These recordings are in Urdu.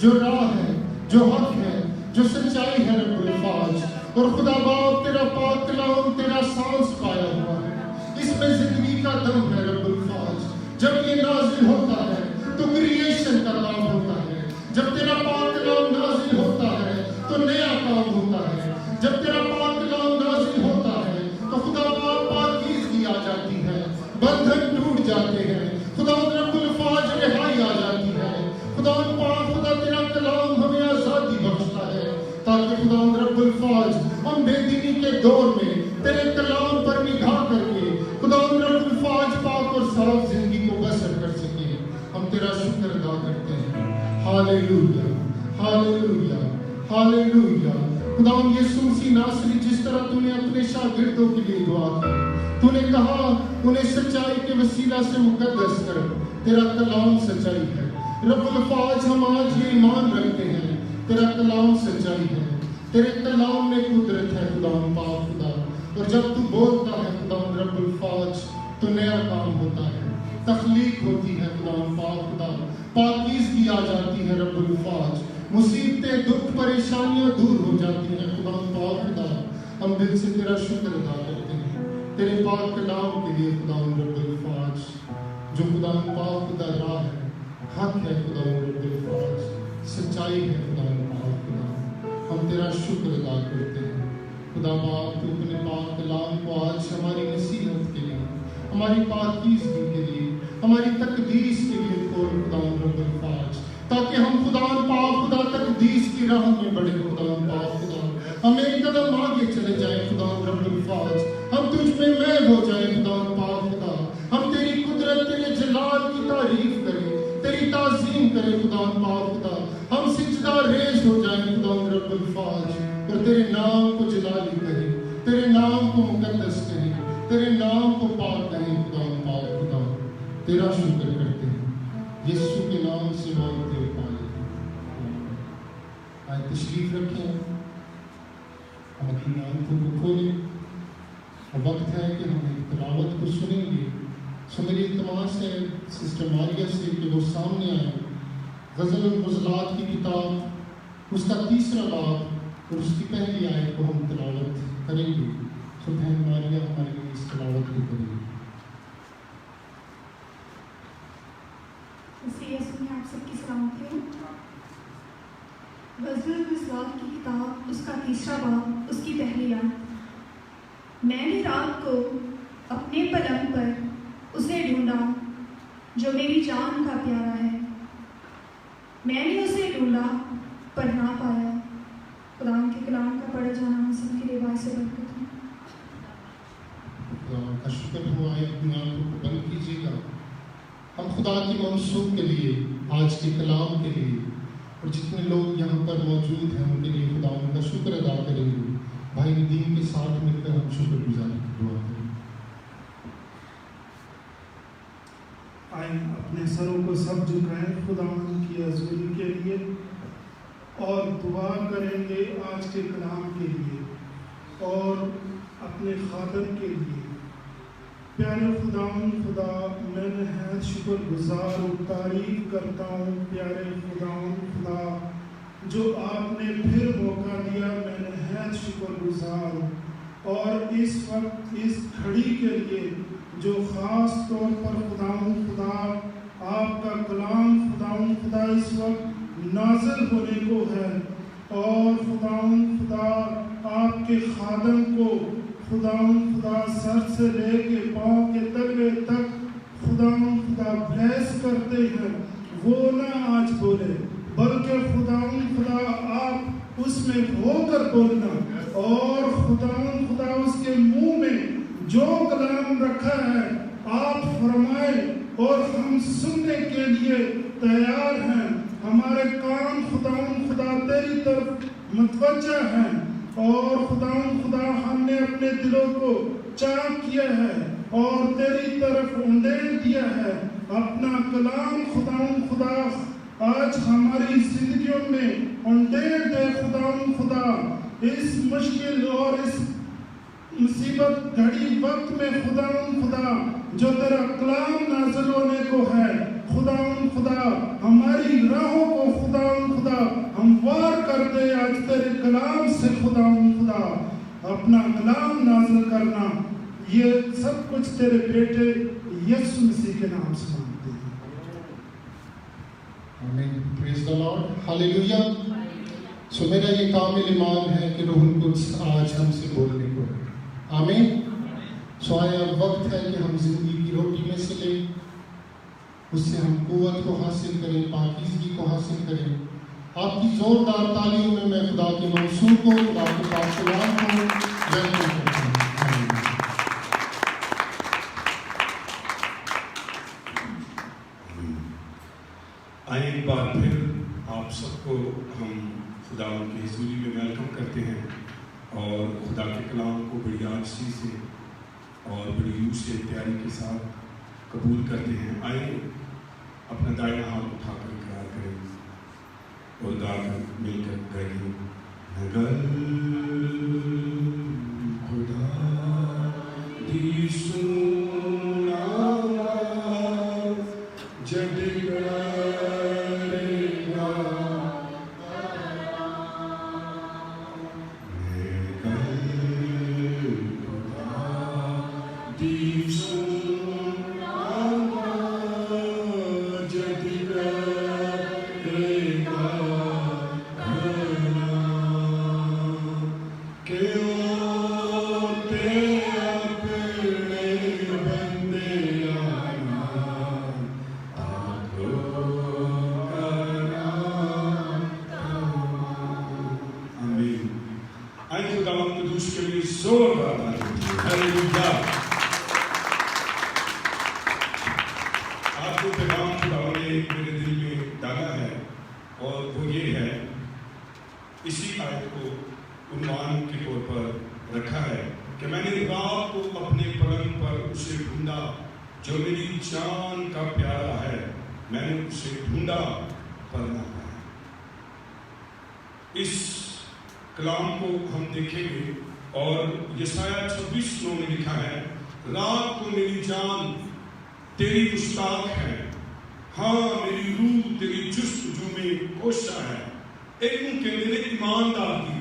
جو راہ ہے، جو حق ہے، جو سچائی ہے رب الفاظ. اور خدا باپ تیرا پاک کلام تیرا سانس پایا ہوا ہے، اس میں زندگی کا دم ہے رب الفاظ. جب یہ نازل ہوتا ہے تو کریشن کا کام ہوتا ہے. جب تیرا پاک کلام نازل ہوتا ہے تو نیا کام ہوتا ہے. جب تیرا پاک کلام نازل ہوتا ہے تو خدا باپ پاکیزگی آ جاتی ہے، بندھن ٹوٹ جاتے ہیں، خدا رب الفاظ رہائی آ جاتی ہے. خدا پاک خدا تیرا کلام ہمیں آزادی بخشتا ہے تاکہ خدا رب الفاظ ہم بے دینی کے دور میں تیرے کلام پر نگاہ کر کے خدا رب الفاظ پاک اور صاف زندگی کو بسر کر سکیں. ہم تیرا شکر ادا کرتے ہیں. ہاللیلویا، ہاللیلویا، ہاللیلویا. خدا یسوع مسیح ناصری، جس طرح تو نے اپنے شاگردوں کے لیے دعا کی، تو نے کہا انہیں سچائی کے وسیلہ سے مقدس کر. تیرا کلام سچائی ہے رب الفاظ. ہم آج یہ ایمان رکھتے ہیں تیرا کلام سچائی ہے، تیرے کلام میں قدرت ہے خدا پاک خدا. اور جب تو بولتا ہے خدا رب الفاظ تو نیا کام ہوتا ہے، تخلیق ہوتی ہے خدا پاک خدا، پاکیزگی آ جاتی ہے رب الفاظ، مصیبتیں دکھ پریشانیاں دور ہو جاتی ہیں خدا پاک خدا. ہم دل سے تیرا شکر ادا کرتے ہیں تیرے پاک کلام کے لیے خدا رب الفاظ، جو خدا پاک خدا راہ ہے، حق ہے خدا رب الفاظ، سچائی ہے خدا پاک خدا. ہم تیرا شکر ادا کرتے ہیں خدا باپ. تو اپنے پاک کلام کو آج ہماری نصیحت کے لیے، ہماری پاکیزگی کے لیے، ہماری تقدیس کے لیے کھول خدا رب الفاظ، تاکہ ہم خدا پاک خدا تقدیس کی راہ میں بڑھے خدا پاک خدا. ہم ایک قدم آگے چلے جائیں خدا رب الفاظ، ہم تجھ میں محو ہو جائیں خدا پاک خدا. ہم تیری قدرت تیرے جلال کی تعریف کریں، تیری تعظیم کریں خدا پاک خدا. ہم سجدہ ریز ہو جائیں خدا رب الفاظ اور تیرے نام کو جلالی کہیں، تیرے نام کو مقدس کہیں، تیرے نام کو پاک کہیں خدا پاک خدا. تیرا شکر کرتے ہیں یسوع کے نام سے مانگتے ہوئے پائے. آئے تشریف رکھیں، ہم اپنی آنکھوں کو کھولیں اور وقت ہے کہ ہم ایک تلاوت کو سنیں گے. سو میری التماس ہے سسٹر ماریہ سے کہ وہ سامنے آئے. غزل الغزلات کی کتاب اس کا 3 باب اور اس کی پہلی آیت کو ہم تلاوت کریں گے. سو بہن ماریہ ہمارے لیے اس تلاوت کو کریں گے. یسوع میں آپ سب کی سلامتی ہو. غزل الغزلات کی کتاب اس کا 3 باب اس کی پہلی آیت. میں نے رات کو اپنے پلنگ پر اسے ڈھونڈا جو میری جان کا پیارا ہے. میں نے اسے ڈھونڈا پر نہ پایا. قرآن کے کلام کا پڑھا جانا ہم سب کے لیے باعث برکت ہے. خدا کا شکر ہو. آئے اپنی آنکھوں کو بند کیجیے گا. ہم خدا کی منصوب کے لیے، آج کے کلام کے لیے اور جتنے لوگ یہاں پر موجود ہیں ان کے لیے خدا ان کا شکر ادا کریں گے. بھائی ندیم کے ساتھ مل کر ہم شکر گزاری کی دعا کریں. آئیں اپنے سروں کو سب جھکائیں خدا کی حضوری کے لیے اور دعا کریں گے آج کے کلام کے لیے اور اپنے خادم کے لیے. پیارے خدا میں نہایت شکر گزار و تعریف کرتا ہوں پیارے خدا جو آپ نے پھر موقع دیا. میں نہایت شکر گزار ہوں اور اس وقت اس گھڑی کے لیے جو خاص طور پر خدا آپ کا کلام خدا اس وقت نازل ہونے کو ہے اور خدا آپ کے خادم کو خدا سر سے لے کے پاؤں کے تلوے تک خدا بلیس کرتے ہیں. وہ نہ آج بولے بلکہ خدا آپ اس میں ہو کر بولنا اور خدا اس کے منہ میں جو کلام رکھا ہے آپ فرمائیں اور ہم سننے کے لیے تیار ہیں. ہمارے کان خدا تیری طرف متوجہ ہیں اور خدا ہم نے اپنے دلوں کو چاک کیا ہے اور تیری طرف انڈیل دیا ہے. اپنا کلام خدا آج ہماری زندگیوں میں انڈیل دے خدا اس مشکل اور اس مصیبت گھڑی وقت میں خدا جو تیرا کلام نازل ہونے کو ہے خدا ہماری راہوں کو خدا ہموار کر دے آج تیرے کلام سے خدا اپنا کلام نازل کرنا. یہ سب کچھ تیرے بیٹے یسوع مسیح کے نام سے مانگتے ہیں. آمین. پریز دی لارڈ. ہاللیلویا. سو میرا یہ کامل ایمان ہے کہ روح القدس آج ہم سے بولنے کو ہے. آمین. سو آیا وقت ہے کہ ہم زندگی کی روٹی میں سے لیں, اس سے ہم قوت کو حاصل کریں, پاکیزگی کو حاصل کریں. آپ کی زوردار تعلیموں میں میں خدا کے منصور کو, خدا کے پاک کلام کو ویلکم کرتا ہوں. آئے ایک بار پھر آپ سب کو ہم خدا کی حضوری میں ویلکم کرتے ہیں اور خدا کے کلام کو بڑی عاجزی سے اور بڑی روح سے تیاری کے ساتھ قبول کرتے ہیں. آئے اپنا دائیں ہاتھ اٹھا کر اقرار کریں اور گا کر مل کر گائیں. اگر خدا دی سنا جب کلام کو ہم دیکھیں گے اور یسایہ 26:9 میں لکھا ہے, رات کو میری جان تیری مشتاق ہے, ہاں میری روح تیری جستجو میں کوشاں ہے. ایک ان کے میرے ایماندار کی,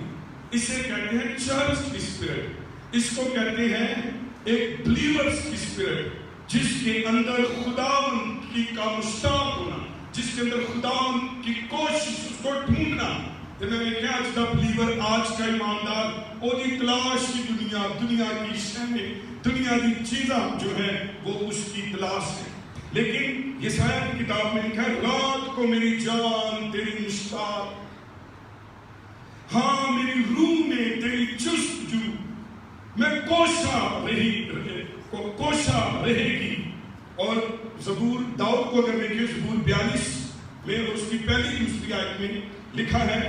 اسے کہتے ہیں چرچ کی اسپرٹ, اس کو کہتے ہیں ایک بلیورز کی اسپرٹ, جس کے اندر خداوند کی کا مشتاق ہونا, جس کے اندر خداوند کی کوشش, اس کو ڈھونڈنا. میں کیا آج کا بلیور, آج کا ایماندار, وہ دی تلاش کی دنیا کی شہمیں, دنیا کی چیزاں جو ہیں وہ اس کی تلاش ہے. لیکن یسایہ کی کتاب میں لکھا ہے, رات کو میری جان تیری مشتاق, ہاں میری روح میں تیری جستجو میں کوشاں رہے گی. اور زبور داؤد کو اگر دیکھیں, زبور 42 میں اور اس کی پہلی دوسری آیت میں لکھا ہے,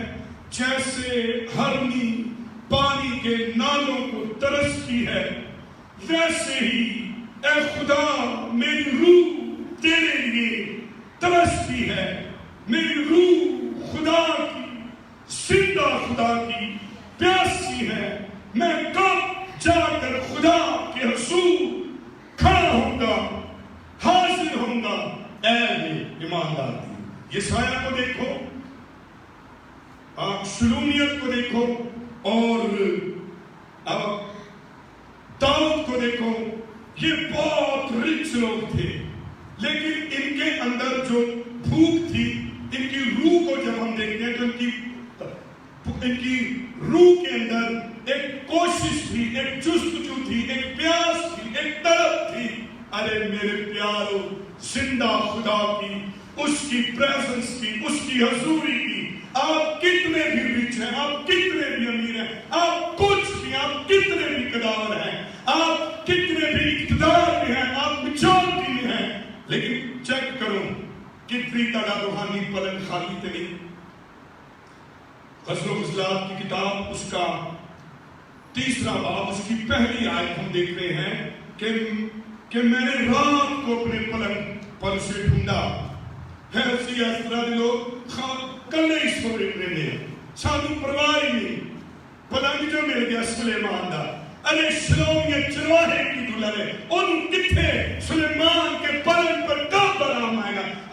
جیسے ہرنی پانی کے نالوں کو ترستی ہے, ویسے ہی اے خدا میری روح تیرے لیے ترستی ہے. میری روح خدا کی, زندہ خدا کی پیاسی ہے. میں کب جا کر خدا کے حضور کھڑا ہوں گا, حاضر ہوں گا. اے ایماندار, یسایہ کو دیکھو, آپ شلومیت کو دیکھو, اور آپ داؤد کو دیکھو. یہ بہت رچ لوگ تھے, لیکن ان کے اندر جو بھوک تھی, ان کی روح کو جب ہم دیکھتے ہیں تو ان کی روح کے اندر ایک کوشش تھی, ایک جستجو تھی, ایک پیاس تھی, ایک طلب تھی. ارے میرے پیارو, زندہ خدا کی, اس کی پریزنس کی, اس کی حضوری کی. آپ کتنے بھی رچ ہیں, آپ کتنے بھی امیر ہیں, آپ کچھ بھی, آپ کتنے بھی قدار ہیں, آپ کتنے بھی اقتدار میں ہیں, آپ میجورٹی میں ہیں, لیکن چیک کرو کتنی تعداد روحانی پلنگ خالی تو نہیں. غزل و غزلات کی کتاب, اس کا 3 باب, اس کی پہلی آیت ہم دیکھ رہے ہیں کہ میں نے رات کو اپنے پلنگ پر سے ڈھونڈا. ہے اسی اس طرح دے لوگ کلے اس کو رہنے, سانو پرواہ نہیں, پلنگ جو مل گیا سلیمان دا, ارے شلوم یہ چرواہے کی دلہن ہے, ان کتھے سلیمان کے پلنگ پر کب برام آئے گا.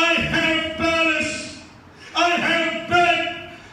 I have palace, I have bed,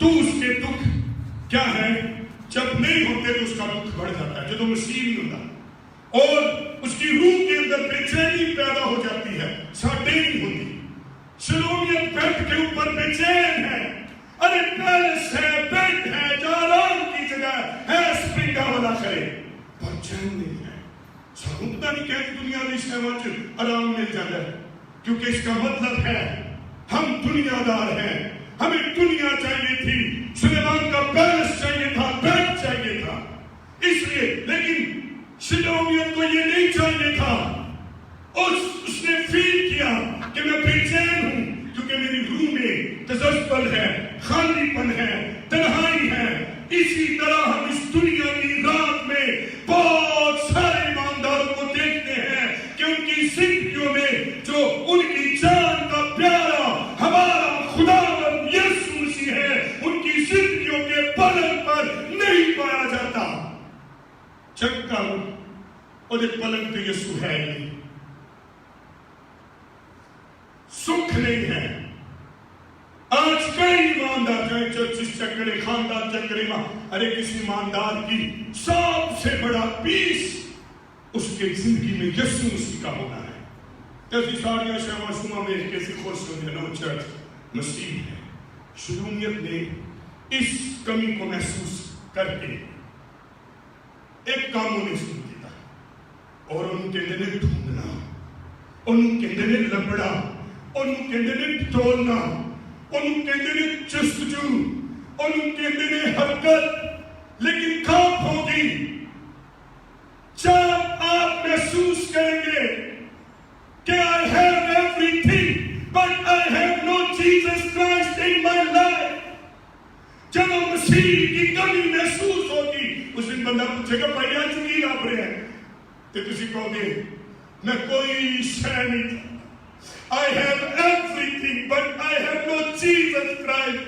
تو اس کے دکھ کیا ہے؟ جب نہیں ہوتے تو اس کا دکھ بڑھ جاتا ہے، جب مسیح نہیں ہوتا، اور اس کی روح کے اندر بے چینی پیدا ہو جاتی ہے، ساڈینی ہوتی۔ شلومیت بیڈ کے اوپر بے چین ہے، ارے پیلس ہے، بیڈ ہے، جاران کی جگہ ہے، سپرنگا والا کرے، پر چین نہیں ہے۔ سانوں پتہ نہیں کہ دنیا میں اس وچ آرام مل جاتا ہے، کیونکہ اس کا مطلب ہے ہم دنیا دار ہیں، ہمیں دنیا چاہیے تھی، سلیمان کا پیلس چاہیے تھا، بیڈ چاہیے تھا، اس لیے۔ لیکن شلومیت کو یہ نہیں چاہیے تھا، اس نے فیل کیا کہ میں بے چین ہوں، کیونکہ میری روح میں تزلزل ہے، خالی پن ہے، تنہائی ہے۔ اسی طرح ہم اس دنیا کی رات میں بہت سارے ایمانداروں کو دیکھتے ہیں کہ ان کی زندگیوں میں جو ان کی جان کا پیارا ہمارا خداوند یسوع مسیح ہے، ان کی زندگیوں کے پلنگ پر نہیں پایا جاتا۔ چیک کرو، اور ایک پلنگ تو یسوع ہے نہیں، سکھ نہیں ہے۔ آج کئی ایماندار چاہے چرچز چیک کرے، خاندان چیک کرے، ارے کسی ایماندار کی سب سے بڑا پیس اس کے زندگی میں یسوع مسیح کا ہونا ہے۔ تیسی ساریاں شما شما میں کیسی خوش ہوں گے، نو چرچ مسیح ہے۔ شلومیت نے اس کمی کو محسوس کر کے ایک کاموں نے شروع کیا، اور ان کے دل ڈھونڈنا، ان کے دل لبڑا، ان کے دل ٹولنا، ان کے دل جستجو، ان کے دل حرکت۔ لیکن کب ہوگی جب آپ محسوس کریں گے کہ I have everything but I have no Jesus Christ in my life۔ جب مسیح کی کمی محسوس ہوگی، اس دن بندہ پوچھے گا بھائی آج کی آپ رہے ہیں، تو کسی کہو گے میں کوئی شے نہیں تھا، I have everything but I have no Jesus Christ,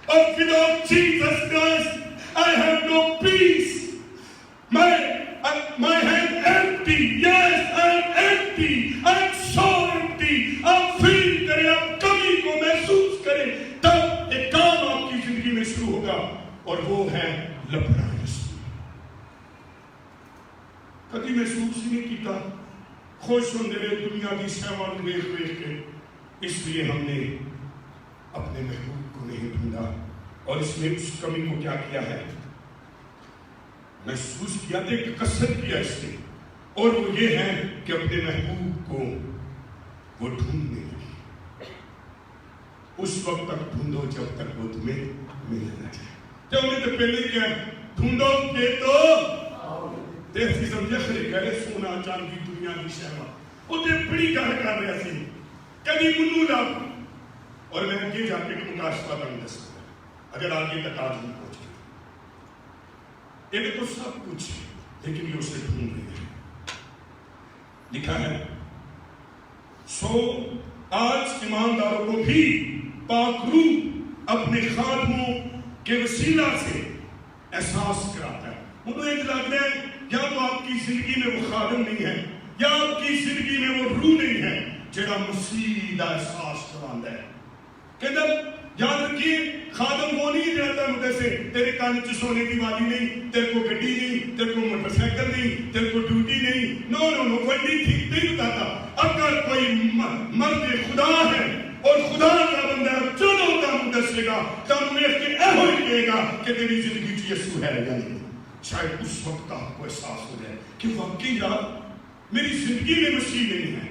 or without Jesus Christ I have no peace, my hand empty, yes I am empty, I am so empty۔ آپ فیل کریں، آپ کمی کو محسوس کریں، تب ایک کام آپ کی زندگی میں شروع ہوگا، اور وہ ہے لبڑا یسوع۔ کبھی محسوس ہی نہیں کیتا، خوش ہوندے رہے دنیا کی سیوان دیکھ دیکھ کے، اس لیے ہم نے اپنے محبوب کو نہیں ڈھونڈا۔ اور اس نے اس کمی کو کیا کیا ہے؟ محسوس کیا، ایک کسر کیا اس نے، اور وہ یہ ہے کہ اپنے محبوب کو وہ ڈھونڈنے لگی۔ اس وقت تک ڈھونڈو جب تک وہ تمہیں مل نہ جائے۔ جب انہیں تو پہلے کیا ڈھونڈو گے تو دیکھتی سمجھے خرے کہہ سونا چاندی دنیا کی شہوہ، وہ تے بڑی گھر کر رہے تھی کبھی منو لاب، اور میں آگے جا کے مکاشفہ بن دس اگر آگے تک آج نہیں پہنچے، یہ تو سب کچھ ہے، لیکن یہ اسے ڈھونڈ رہے ہیں۔ لکھا ہے سو آج ایمانداروں کو بھی پاک روح اپنے خادموں کے وسیلہ سے احساس کراتا ہے۔ انہوں ایک لگتا ہے یا تو آپ کی زندگی میں وہ خادم نہیں ہے، یا آپ کی زندگی میں وہ روح نہیں ہے جڑا مسیح دا احساس کراتا ہے۔ کہتا یاد رکھیے خادم وہ نہیں رہتا مدد سے تیرے کان چ سونے کی والی نہیں، تیرے کو گڈی نہیں، تیرے کو موٹر سائیکل نہیں، تیرے کو ڈیوٹی نہیں، نو نو نو، کوئی نہیں بتاتا۔ اگر کوئی مرد خدا ہے اور خدا کا بندہ چلو کام دسے گا تو میں کہ ایہو ہی کہے گا کہ تیری زندگی چ یسوع ہے یا نہیں۔ شاید اس وقت آپ کو احساس ہو جائے کہ واقعی یار میری زندگی میں مسیح نہیں ہے۔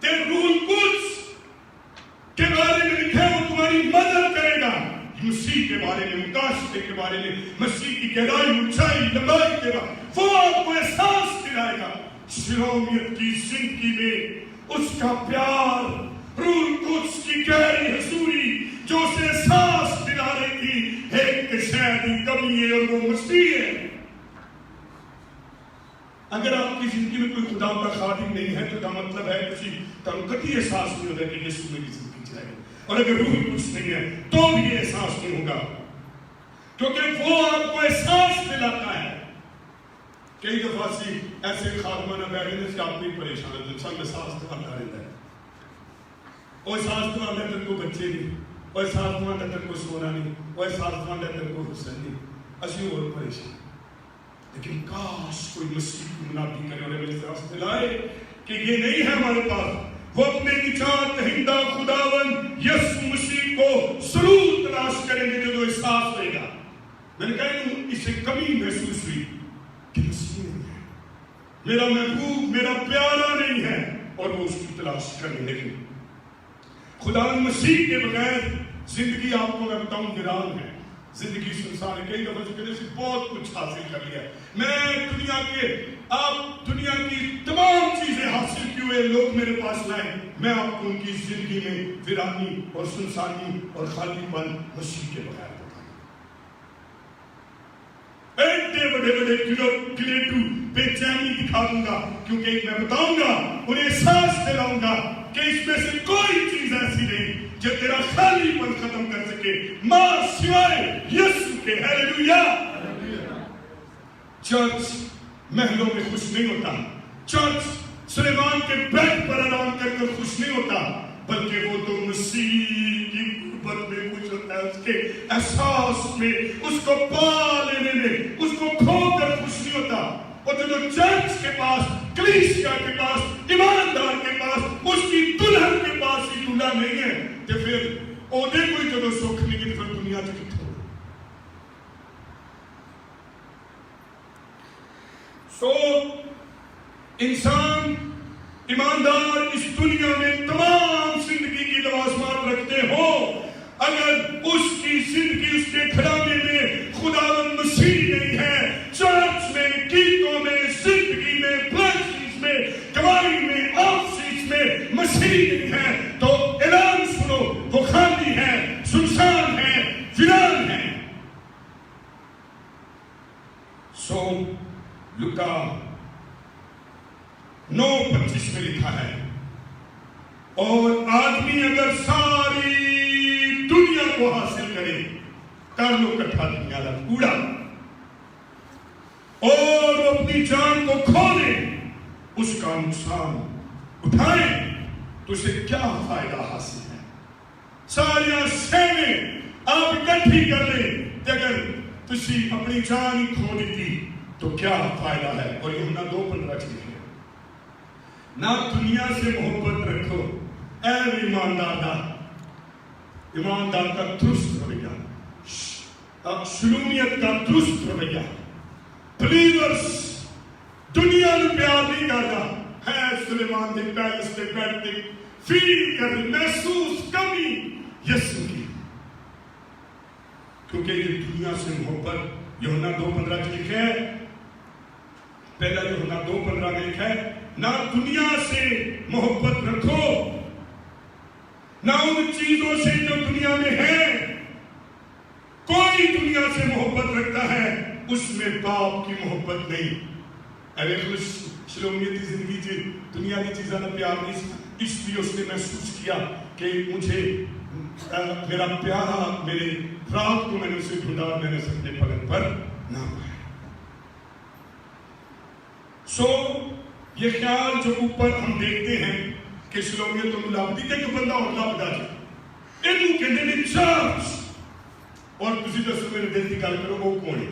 تیرے روح القدس کے بارے میں لکھا ہے وہ تمہاری مدد کرے گا، مسیح کے بارے میں، مکاشفے کے بارے میں، مسیح کی گہرائی، اونچائی، لمبائی کے بارے میں وہ آپ کو احساس دلائے گا۔ شلومیت کی زندگی میں اس کا پیار، روح القدس کی گہری حضوری جو اسے احساس دلا رہی تھی ایک شاید کمی ہے اور وہ مسیح ہے۔ اگر آپ کی زندگی میں کوئی خدا کا خادم نہیں ہے تو کا مطلب ہے کسی کتی احساس نہیں ہوتا کہ یسوع میری زندگی چلائے گا، اور اگر روح القدس نہیں ہے تو بھی یہ احساس نہیں ہوگا، کیونکہ وہ آپ کو احساس دلاتا ہے۔ کئی دفعہ سی ایسے خادمانہ بیٹھے سے آپ نہیں پریشان ہے، انسان احساس دلاتا رہتا ہے، اور احساس دلاتا ہے تن کو بچے نہیں، اور ساتواں دا تر کو سونا نہیں، اور ساتواں دا تر کو حسن نہیں، اسی اور پریشان۔ لیکن کاش کوئی مسیح کو منادی کرے اور میرے سے لائے کہ یہ نہیں ہے ہمارے پاس، وہ اپنے نجات دہندہ خداوند یسوع مسیح کو ضرور تلاش کریں گے جو احساس ہوئے گا۔ میں نے کہا اسے کمی محسوس ہوئی کہ مسیح نہیں ہے، میرا محبوب میرا پیارا نہیں ہے، اور وہ اس کی تلاش کرنے لگے۔ خداوند مسیح کے بغیر زندگی آپ کو میں بتاؤں ویران ہے، زندگی سنسان ہے۔ کئی دفعہ سے سے بہت کچھ حاصل کر لیا ہے، میں دنیا کی تمام چیزیں حاصل کیے ہوئے لوگ میرے پاس لائے، میں آپ کو ان کی زندگی میں ویرانی اور سنسانی اور خالی پن مسیح کے بغیر بتاؤں۔ ایڈے بڑے بڑے کلیٹو بے چینی دکھا دوں گا، کیونکہ میں بتاؤں گا، انہیں احساس دلاؤں گا کہ اس میں سے کوئی چیز ایسی نہیں جو تیرا خالی پن ختم کر سکے ماں سوائے یسوع کے۔ ہیلیلویا۔ چرچ محلوں میں خوش نہیں ہوتا، چرچ سلیمان کے بیڈ پر آرام کر کر خوش نہیں ہوتا، بلکہ وہ تو مسیح کی قربت میں خوش ہوتا ہے، اس کے احساس میں، اس کو پا لینے میں، اس کو کھو کر خوش نہیں ہوتا۔ اور جو چرچ کے پاس، کلیسیا کے پاس، ایماندار کے پاس، اس کی دلہن کے پاس ہی دلہا نہیں ہے، تو پھر عہدے کوئی جدو سکھ نہیں، کہ پھر دنیا سے کتوں۔ سو انسان ایماندار اس دنیا میں تمام زندگی کی لوازمات رکھتے ہو، اگر اس کی زندگی، اس کے گھرانے میں خداوند مسیح نہیں ہے، چرچ میں، گیتوں میں، زندگی میں، پریکٹس میں، کمائی میں، آفس میں مسیح نہیں ہے، تو اعلان سنو، وہ خالی ہے، سنسان ہے، ویران ہے۔ سو لوکا 9:25 میں لکھا ہے، اور آدمی اگر ساری دنیا کو حاصل کرے، کر لو کٹھا دنیا کا کوڑا، اور وہ اپنی جان کو کھو لے، اس کا نقصان اٹھائے، تو اسے کیا فائدہ حاصل ہے؟ ساری شیئیں آپ اکٹھی کر لیں، کہ اگر تسی اپنی جان ہی کھو دیتی تو کیا فائدہ ہے؟ اور یوحنا 2:15 لکھے، نہ دنیا سے محبت رکھو اے ایماندار کا درست رویہ، شلومیت کا درست رویہ۔ بلیورز دنیا میں پیار نہیں کرتا ہے، سلیمان دے پیلس دے بیٹھ کے فیل کر محسوس کمی یسوع کی، کیونکہ یہ دنیا سے محبت یوحنا 2:15 لکھے ہے، پہلا یوحنا 2:15 میں لکھا ہے، نہ دنیا سے محبت رکھو، نہ ان چیزوں سے جو دنیا میں ہے۔ کوئی دنیا سے محبت رکھتا ہے، اس میں باپ کی محبت نہیں۔ ارے شلومیتی زندگی سے دنیا کی چیزوں کا پیار نہیں، اس لیے اس نے محسوس کیا کہ مجھے میرا پیارا، میرے رات کو میں نے اسے ڈھونڈا، میں نے اپنے پلنگ پر نہ پایا۔ سو یہ خیال جو اوپر ہم دیکھتے ہیں کہ شلومیت و ملابدی ایک بندہ اور لابدہ جائے، انہوں کے دن چرچ، اور کسی دسو میرے دل کی گل کرو، وہ کون ہے؟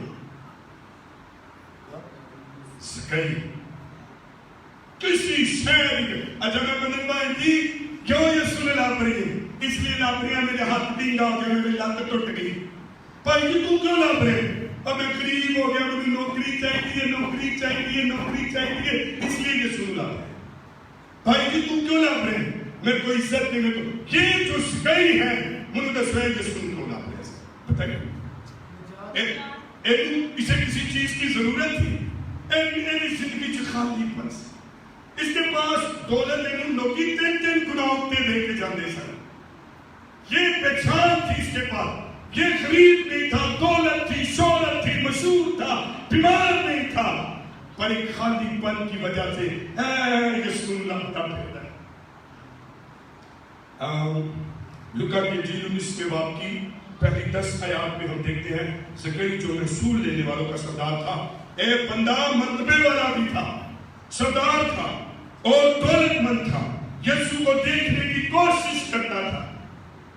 سکئی کسی شہر اجا میں مدن بھائی تھی، کیوں یسوع نے لاب رہی ہے؟ اس لیے لاب رہی ہے، میرے ہاتھ ڈینگا ہو گیا، میرے لات ٹوٹ گئی۔ بھائی جی تم کیوں لاب رہے؟ اب میں غریب ہو گیا، مجھے نوکری چاہیے، نوکری چاہیے، نوکری چاہیے، اس لیے یسوع نے لاب رہے۔ بھائی جی تم کیوں لاب رہے؟ میرے کو عزت نہیں، میرے کو یہ جو سکئی ہے، منہ دس رہے یسوع نے کیوں لاب رہے؟ بتائیے اسے کسی چیز کی ضرورت تھی؟ زندگی چ خالی پن، اس کے پاس دولت لوگی 3 گناہ دے کے جانے سن، یہ پہچان تھی اس کے پاس، یہ غریب نہیں تھا، دولت تھی، شہرت تھی، مشہور تھا، بیمار نہیں تھا، پر ایک خالی پن کی وجہ سے یسوع لگتا پھرتا ہے۔ لوکا کی انجیل 19 باب کی پہلی 10 آیات میں ہم دیکھتے ہیں، زکریا جو رسول لینے والوں کا سردار تھا، اے بندہ مرتبے والا بھی تھا، سردار تھا اور دولت مند تھا، یسوع کو دیکھنے کی کوشش کرتا تھا،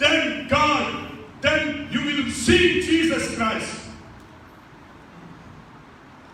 then God, then you will see Jesus Christ.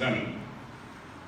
then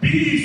20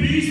20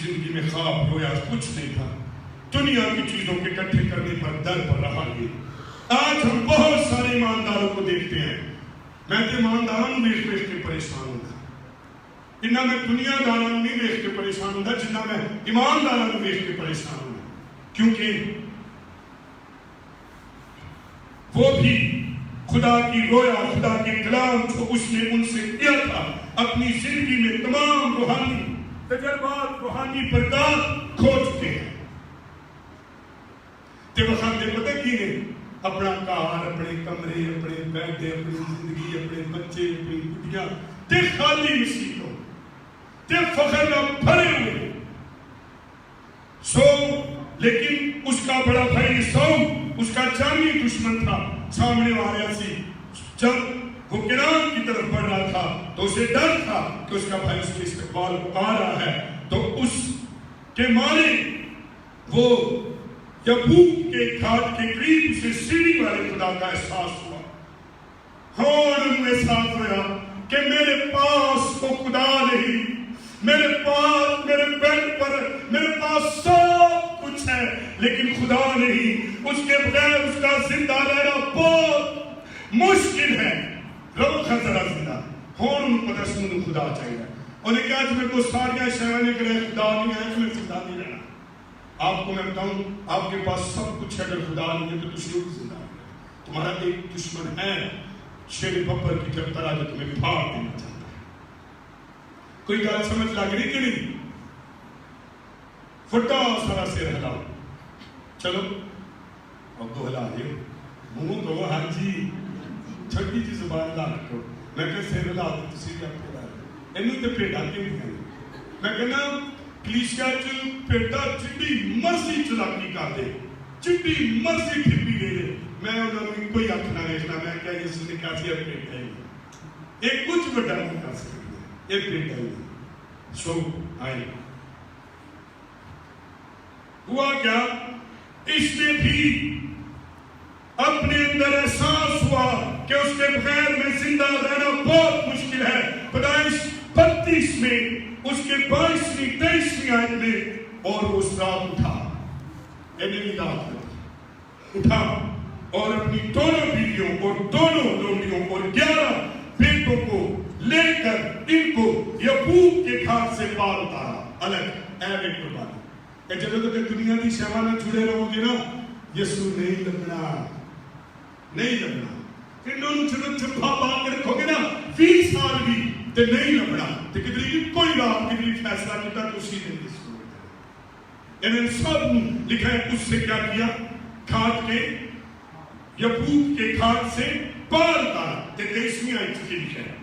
زندگی میں خواب رویا کچھ نہیں تھا. دنیا کی چیزوں کے اکٹھے کرنے پر در پر رہا یہ. آج ہم بہت سارے ایمانداروں کو دیکھتے ہیں. میں تو ایمانداروں ویخ ویخ کے پریشان ہوں گا. اتنا میں دنیا داروں نہیں ویخ کے پریشان ہوں گا جتنا میں ایمانداروں ویخ کے پریشان ہوں گا. کیونکہ وہ بھی خدا کی رویا, خدا کے کلام جو اس نے ان سے کیا تھا, اپنی زندگی میں تمام روحانی تجربات, روحانی برکات کھو چکے ہیں. تے وقت دے پتہ کی نے اپنا کار, اپنے کمرے, اپنے بیڈ, اپنی زندگی, اپنے بچے, اپنی گڈیاں تے خالی مسیحوں تے فخر نہ بھرے ہوئے. لیکن اس کا بڑا بھائی سوم اس کا جانی دشمن تھا. سامنے والا سی جب وہ کنان کی طرف بڑھ رہا تھا تو اسے ڈر تھا کہ اس کا بھائی اس کے استقبال کو آ رہا ہے. تو اس کے مارے وہ یبوک کے گھاٹ کے قریب سے سیڑھی والے خدا کا احساس ہوا. اور انہیں احساس ہوا کہ میرے پاس وہ خدا نہیں, میرے پاس میرے بیڈ پر میرے پاس سب کچھ ہے لیکن خدا نہیں. اس کے بغیر اس کا زندہ رہنا بہت مشکل ہے. روکھا ذرا زندہ ہون ان کو دسمن خدا چاہیے. انہیں کہا جو میرے کو ساریاں شہرانے کے لئے خدا نہیں ہے تو میں زندہ نہیں رہنا. آپ کو میں بتاؤں آپ کے پاس سب کچھ ہے, اگر خدا نہیں ہے تو دشمن کی زندہ ہے. تمہارا ایک دشمن ہے شیر ببر کی جب طرح جو تمہیں پھاڑ دینا چاہتا ہے. کوئی گال سمجھ لگ رہی کہ نہیں؟ فٹا سارا سیر ہلاؤ. چلو اب تو ہلا دے منہ تو ہاں جی چھوٹی جی زبان لا رکھو. میں کہ سیر ہلا دے تسی بھی آپ کے لائے اینو تے پیٹا کے نہیں ہیں. میں کہنا کلیسیا چ پیٹا جتنی مرضی چلاکی کر دے, جتنی مرضی ٹھپی دے دے, میں انہوں نے کوئی آنکھ نہ دیکھنا. میں کیا یسوع نے کہا تھی اب پیٹا ہی ایک کچھ بڑا نہیں کر سکتے, ایک پیٹا ہی. سو آئی ہوا کیا, اس نے بھی اپنے اندر احساس ہوا کہ اس کے بغیر میں زندہ رہنا بہت مشکل ہے. پیدائش 32 میں اس کے 22ویں 23ویں آیت میں اور اس رات اٹھا, اٹھا اور اپنی دونوں بیویوں اور دونوں لونڈیوں اور 11 بیٹوں کو لے کر ان کو یبوک کے گھاٹ سے پار اتارا. الگ اے ایک قربانی کہ جب تک دنیا کی شہوات میں جڑے رہو گے نا یسوع نہیں لگنا, نہیں لگنا. انہوں نے جب چھپا پا کے رکھو گے نا 20 سال بھی تے نہیں لگنا. تے کدری کوئی رات کدری فیصلہ کیتا تو اسی دن اس کو انہوں نے سب لکھا ہے. اس سے کیا کیا, گھاٹ کے یبوک کے گھاٹ سے پار اتارا. تے 23ویں آیت کی لکھا ہے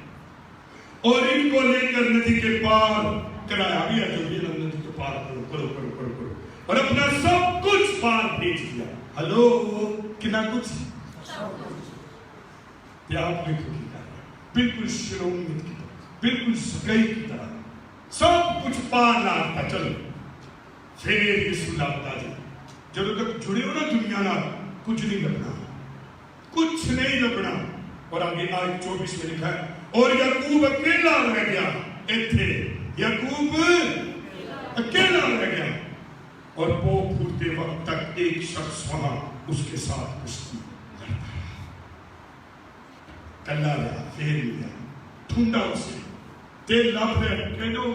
اور ان کو لے کر ندی کے پار کرایا. بھی ہے جو یہ ندی کے پار کرو کرو کرو کرو کرو اور اپنا سب کچھ پار بھیج دیا. ہلو کنا کچھ آپ لکھو کی طرح, بالکل شروعیت کی طرح, بالکل سگئی کی طرح سب کچھ پار لاتا. چلو پھر یسوع لاتا جائے. جب تک جڑے ہو نا دنیا نہ کچھ نہیں لگنا, کچھ نہیں لگنا. اور آگے آیت 24 میں لکھا ہے اور یعقوب اکیلا رہ گیا. ایتھے یعقوب اکیلا رہ گیا اور پو پھوٹتے وقت تک ایک شخص وہاں اس کے ساتھ کشتی کلا رہا, پھر لیا ٹھنڈا اسے تے لب رہا. کہنو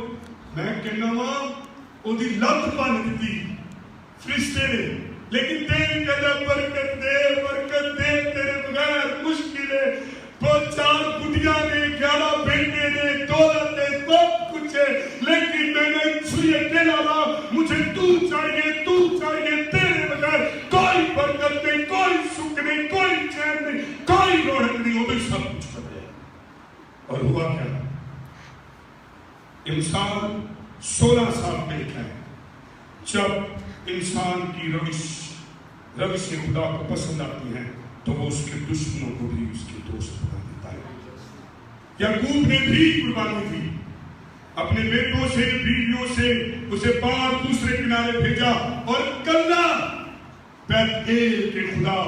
میں کہنا وہاں وہ دی لب بن دیتی فرشتے نے, لیکن تیل کہنا برکت دے تیرے بغیر مشکل ہے. 4 گڈیاں نے 11 بیٹے نے دولت ہے سب کچھ ہے, لیکن میں نے چھری اکیلا رہا. مجھے تو چاہیے تیرے بغیر کوئی برکت نہیں, کوئی سکھ نہیں, کوئی چین نہیں, کوئی رونق نہیں. وہ بھی سب کچھ کر دیا. اور ہوا کیا, انسان 16 سال میں لکھا ہے جب انسان کی روش خدا کو پسند آتی ہے تو وہ اس کے دشمنوں کو بھی اس کے دوست بنا دیتا ہے. یعقوب نے بھی قربانی دی, اپنے بیٹوں سے بیویوں سے اسے پار دوسرے کنارے بھیجا اور کلا بیت ایل کے خدا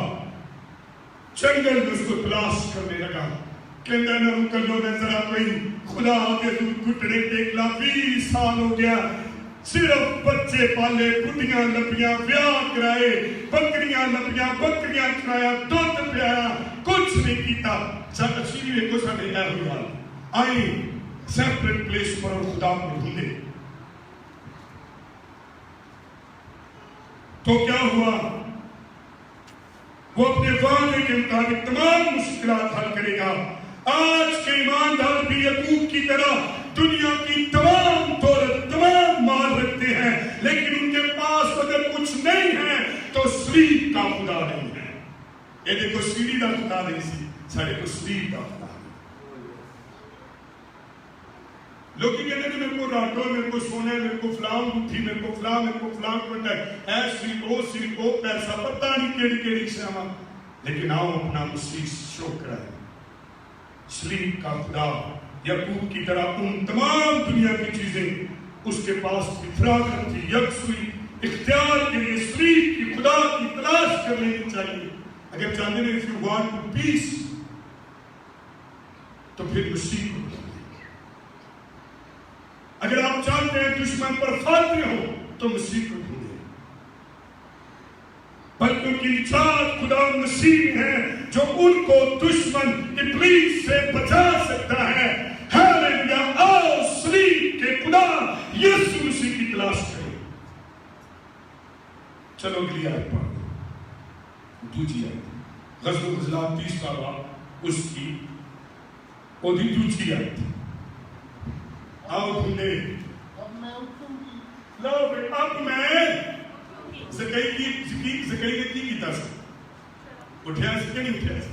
جنگل میں اس کو تلاش کرنے لگا. کہنا نہ کلو نے ذرا کوئی خدا کے گھٹنے ٹیکلا 20 سال ہو گیا. صرف بچے پالے، بڈیاں لبیاں، بیاہ کرائے، بکریاں لبیاں، بکریاں چرایا، دودھ پلایا، کچھ نہیں کیتا. اسی ویکھو ساڈے اے ہوئی حال. آئیں سیپریٹ پلیس پر اور خدا کو ڈھونڈے. تو کیا ہوا؟ وہ اپنے وعدے کے مطابق تمام مشکلات حل کرے گا. آج کے ایماندار بھی یعقوب کی طرح دنیا کی تمام دولت، تمام مال رکھتے ہیں، لیکن ان کے پاس اگر کچھ نہیں ہے تو سلیب کا خدا نہیں ہے. یہ دیکھو سیڑھی کا خدا نہیں سی، سارے کو سلیب کا خدا. لوگ کہتے ہیں میرے کو راتوں، میرے کو سونا ہے، میرے کو فلاں بٹھی، میرے کو فلاں، میرے کو فلاں کرتا ہے، اے صرف وہ پیسہ پتہ نہیں کیڑی کیڑی شاما. لیکن آؤ اپنا مسیح شو کرائے. سلیب کا خدا یعقوب کی طرح ان تمام دنیا کی چیزیں اس کے پاس کی فراغت تھی، یکسوئی اختیار کے لیے سلیب کی خدا کی تلاش کر لینی چاہیے. اگر چاہتے ہیں if you want to peace تو پھر مسیح کو ڈھونڈیں. اگر آپ چاہتے ہیں دشمن پر فاتح ہو تو مسیح کو ڈھونڈیں. بلکہ کی نجات خدا مسیح ہے جو ان کو دشمن ابلیس سے بچا سکتا ہے. ہاللویا. آؤ سلیب کے خدا یسوع مسیح کی تلاش کریں. چلو اگلی آیت پڑھو. دوسری آیت غزل و غزلات 30 باب اس کی وہ دوسری آیت. آؤ ڈھونڈے. اب میں زکریا نے کی کیتا سا اٹھیا سی کہ نہیں اٹھیا سا؟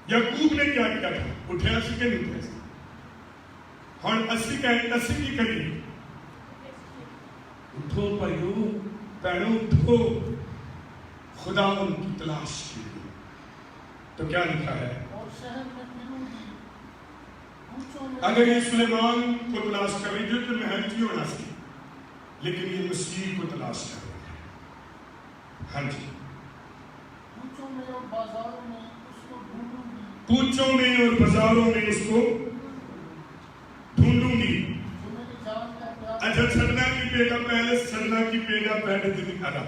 یعقوب نے کیا کیا تھا؟ اٹھیا سی کہ نہیں اٹھیا سا؟ ہن اسی کی کریے؟ اٹھو بھائیو بہنوں اٹھو، خدا ان کی تلاش کیجیے. تو کیا لکھا ہے؟ اگر یہ سلیمان کو تلاش کر رہی جو تو محل کی ہونا سی، لیکن یہ مسیح کو تلاش کر رہے ہیں. ہاں جی. پوچھوں میں اور بازاروں میں اس کو ڈھونڈوں گی. اچھا چھڑنا کی پیگا پہلے چھڑنا کی پیگا پہلے دن کھانا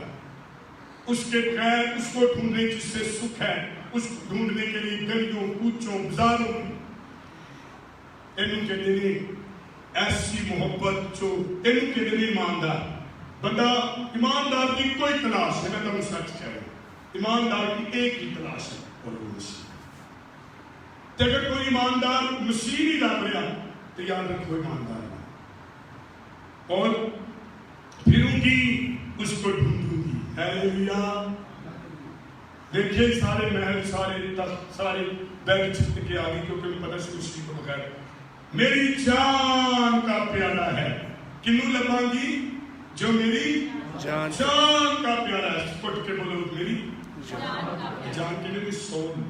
اس کے غیر اس کو ڈھونڈنے جس سے سکھ ہے، اس کو ڈھونڈنے کے لیے گلیوں، کوچوں، بازاروں میں انہوں کے دن ایسی محبت جو انہوں کے دن ایماندار بندہ ایماندار کی کوئی تلاش ہے. میں تمہیں سچ کہہ رہا ہوں ایماندار کی ایک ہی تلاش ہے اور وہ مسیح. اگر کوئی ایماندار مسیح نہیں لگ رہا تو یاد رکھو ایماندار ہے. اور پھروں گی اس کو ڈھونڈوں گی. ہیلیلویا. دیکھیے سارے محل، سارے تخت، سارے بیگ چھت کے آگے کیونکہ میں پتہ سے مسیح کو بغیر میری جان کا پیالہ ہے. کنوں لباں گی؟ جو میری جان کا پیالہ ہے. پٹ کے بولو میری جان کے لیے سول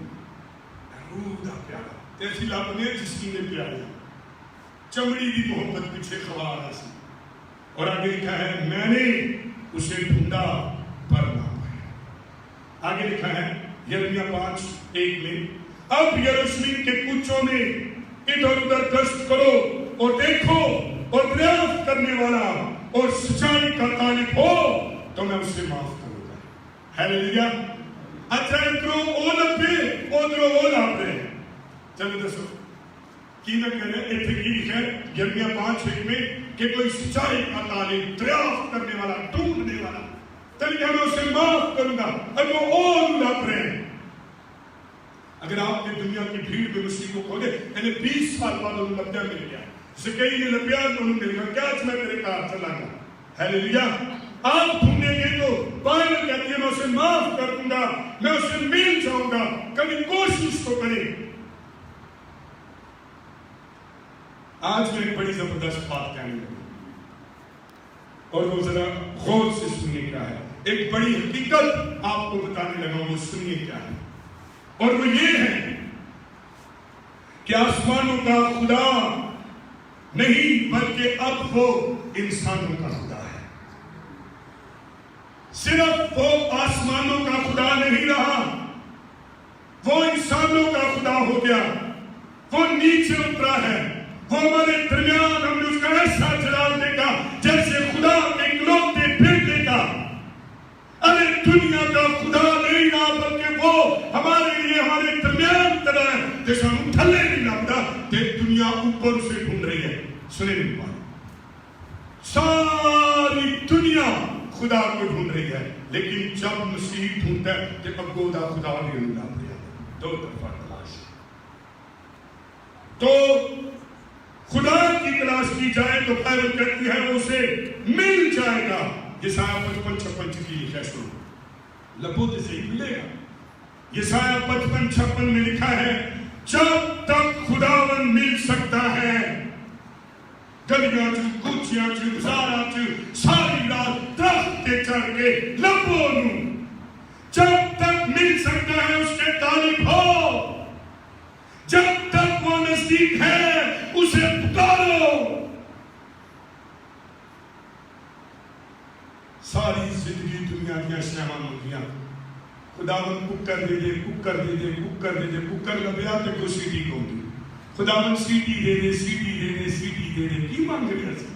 روح کا پیالہ. ایسی لبنے جس کی نے پیالہ چمڑی کی محبت پیچھے خوار سی. اور آگے لکھا ہے میں نے اسے ڈھونڈا پر نہ پایا. آگے لکھا ہے یرمیا 5:1 میں اب یروشلم کے کوچوں میں ادھر ادھر گشت کرو اور دیکھو اور دریافت کرنے والا اور سچائی کا طالب ہو تو میں اسے معاف کروں گا. ہیلیلویا. اچھا ادھروں او لبے ادھروں او لابے. چلو دسو کی میں کہہ رہے ہیں اتنے کی لکھا ہے یرمیا 5:1 میں کہ کوئی سچائی کا طالب، دریافت کرنے والا، ڈھونڈنے والا، تاکہ میں اسے معاف کروں گا. اب وہ اور لب رہے ہیں. اگر آپ نے دنیا کی بھیڑ میں مسیح کو کھولے یعنی 20 سال بعد انہوں نے لبیا مل گیا، زکئی نے لبیا تو انہوں نے مل گیا. کیا آج میں تیرے کار چلا گا؟ ہیلیلویا. آپ ڈھونڈیں گے تو بائبل کہتی ہے میں اسے معاف کر دوں گا، میں اسے مل جاؤں گا. کبھی کوشش تو کریں. آج میں ایک بڑی زبردست بات کہنے لگا اور وہ ذرا غور سے سنیے کیا ہے. ایک بڑی حقیقت آپ کو بتانے لگا، وہ سنیے کیا ہے. اور وہ یہ ہے کہ آسمانوں کا خدا نہیں بلکہ اب وہ انسانوں کا خدا ہے. صرف وہ آسمانوں کا خدا نہیں رہا، وہ انسانوں کا خدا ہو گیا. وہ نیچے اترا ہے، وہ ہمارے درمیان ہم نے اس کا ایسا جلال دے گا جیسے خدا کے اکلوتے بیٹے کا. ارے دنیا کا خدا نہیں رہا بلکہ وہ ہمارے لیے ہمارے درمیان کھڑا ہے. جیسے ہم تھلے نہیں لگتا کہ دنیا اوپر سے ڈھونڈ رہی ہے. سنے میری بات، ساری دنیا خدا کو ڈھونڈ رہی ہے، لیکن جب مسیح ڈھونڈتا ہے کہ اب گودا خدا بھی ڈھونڈا پڑا. دو طرفہ تلاش. تو خدا کی تلاش کی جائے تو بائبل کہتی ہے وہ اسے مل جائے گا. یسایہ 55-56 کی لکھا ہے، لبوتے سے ہی ملے گا. یسایہ 55-56 میں لکھا ہے جب تک خداوند مل سکتا ہے گلیاں چ کوچیاں چ بازاراں چ ساری رات درخت تے چڑھ کے لبوں نوں جب تک مل سکتا ہے اس کے طالب ہو. جب تک وہ نزدیک ہے اسے پکارو. ساری زندگی دنیا کی شہواں منگیاں خداوند ککر دے دے ککر دے دے ککر دے دے ککر لبیا تے کوئی سیٹی کھوندی. خداوند سیٹی دے دے سیٹی دے دے سیٹی دے دے کی مانگ رہا سی.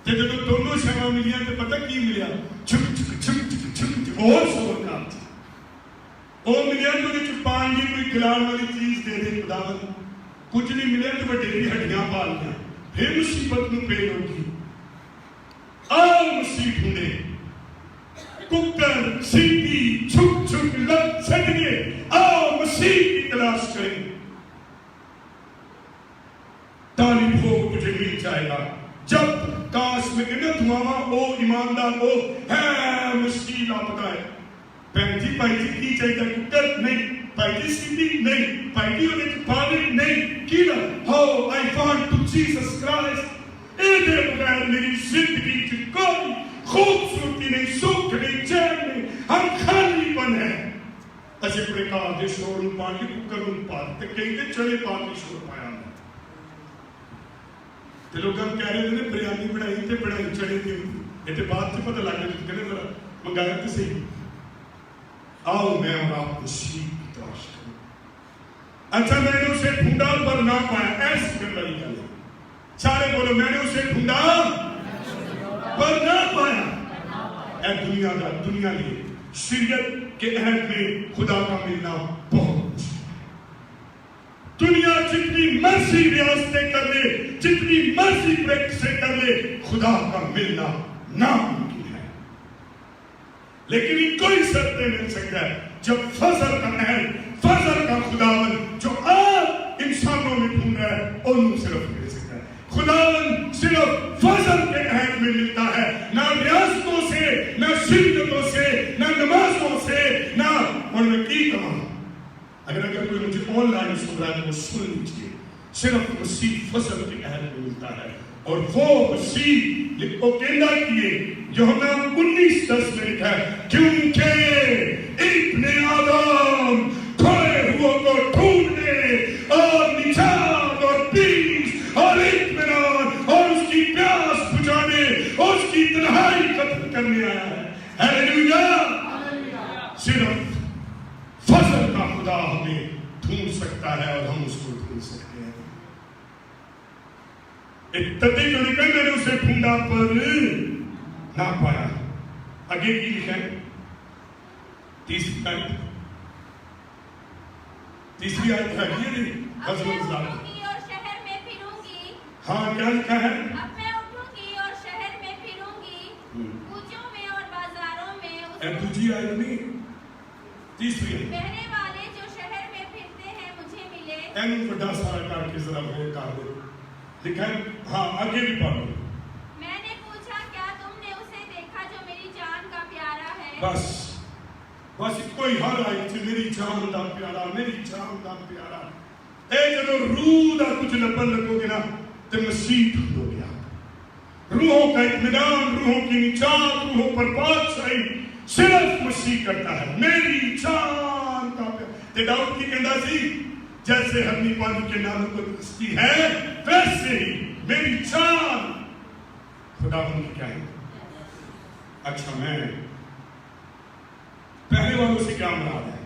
تے جدوں دونوں شہواں ملیاں تے پتہ کی ملیا چھک چھک چھک چھک چھک اور سور کا وہ ملیا تو وچ پانی کوئی کھلاڑ والی چیز دے دے خداوند. کچھ نہیں ملیا تو وڈیری ہڈیاں پال لیا. پھر مصیبت نو پے ہوگی. آؤ مسیح ڈھونڈے ککر سیٹی چھک چھک لگ سجدے. آؤ مسیح کی تلاش کریں. طالب ہو تجھے مل جائے گا. جب کاش میں کہنا دعاواں او ایماندار ہو ہے مسیح لاپتا ہے. بہن جی بھائی جی کی چاہیے ککر نہیں، بھائی جی سیٹی نہیں، بھائی جی انہیں پانی نہیں کی نا. How I want to Jesus Christ. اے دے بغیر میری زندگی کی کوئی خوبصورتی نہیں، سکھ نہیں، چین نہیں. ہم خالی پن ہیں. اچھے بڑے کہا دے شور ان پانی ککر ان پانی تے کہیں دے چلے پانی شور پایا ہوں. تے لوگ ہم کہہ رہے تھے بریانی بڑھائی تے بڑھائی چڑے تھے. یہ تے بات سے پتہ لگ گیا کہ ذرا منگایا تو صحیح. آؤ میں اور آپ مسیح کی تلاش کروں. اچھا میں نے اسے ڈھونڈا پر نہ پایا. ایسی گندی گل ہے. سارے بولو میں نے اسے ڈھونڈا پر نہ پایا. اے دنیا کا دنیا لیے شریعت کے عہد میں خدا کا ملنا بہت. دنیا جتنی مرضی ریاستیں کر لے، جتنی مرضی پریکٹسیں کر لے، خدا کا ملنا ناممکن ہے. لیکن یہ کوئی شرط مل سکتا ہے جب فضل کا عہد، فضل کا خداوند جو آپ انسانوں میں ڈھونڈ رہا ہے ان صرف مل سکتا ہے. خداوند صرف فضل کے عہد میں ملتا ہے، نہ ریاستوں سے، نہ شرکتوں سے، نہ نمازوں سے، نہ ان میں کی کمانا. اگر کوئی مجھے آن لائن سن رہا ہے تو وہ سن لیجیے. صرف مسیح فضل کے عہد میں ملتا ہے. اور وہ مسیح وہ کہنا کیے یوحنا 19:10 میں لکھا ہے کیونکہ ابن آدم کھوئے ہوئے کو ڈھونڈنے اور نجات اور پیس اور اطمینان اور اس کی پیاس بجھانے اور اس کی تنہائی ختم کرنے آیا ہے. ہیلیلویا. صرف فضل کا خدا ہمیں ڈھونڈ سکتا ہے اور ہم اس کو ڈھونڈ سکتے ہیں. ابتدائی جو لکھا میں نے اسے ڈھونڈا پر نہ پایا. آگے کی لکھا ہے تیسری آیت ہے یہ غزل الزاد. اور شہر میں پھروں گی. ہاں کیا لکھا ہے؟ اب میں اٹھوں گی اور شہر میں پھروں گی، کوچوں میں اور بازاروں میں. دوسری آیت نہیں، تیسری آیت. بہنے والے جو شہر میں پھرتے ہیں مجھے ملے. اینو بڑا سارا کر کے ذرا غور کر دو. لکھا ہے ہاں آگے بھی پڑھو. میں نے پوچھا کیا تم نے اسے دیکھا جو میری جان کا پیارا ہے. بس کوئی ہر آئی تھی میری جان دا پیارا، میری جان دا پیارا. اے جدو روح دا کچھ لبن لگو گے نا تو مسیح ڈھونڈو گیا. روحوں کا اطمینان، روحوں کی نجات، روحوں پر بادشاہی صرف مسیح کرتا ہے. میری جان کا پیارا. تے داؤد کی کہندا سی جیسے ہرنی پانی کے نالوں کو ترستی ہے ویسے ہی میری جان خدا کی کیا ہے. اچھا میں پہلے والوں سے کیا مراد ہے؟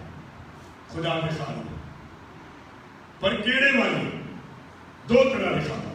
خدا کے خادم. پر کیڑے والے دو طرح کے خادم.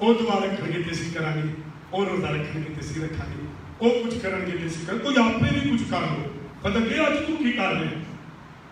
ਉਹ ਦੁਆ ਰੱਖਣਗੇ ਤੇ ਅਸੀਂ ਕਰਾਂਗੇ ਉਹ ਰੋਜ਼ਾ ਰੱਖਣਗੇ ਤੇ ਅਸੀਂ ਰੱਖਾਂਗੇ ਉਹ ਕੁਝ ਕਰਨਗੇ ਤੇ ਅਸੀਂ ਕਰਾਂਗੇ ਕੋਈ ਆਪੇ ਵੀ ਕੁਝ ਕਰ ਲੋ ਪਤਾ ਕਿ ਅੱਜ ਤੂੰ ਕੀ ਕਰ ਰਿਹਾ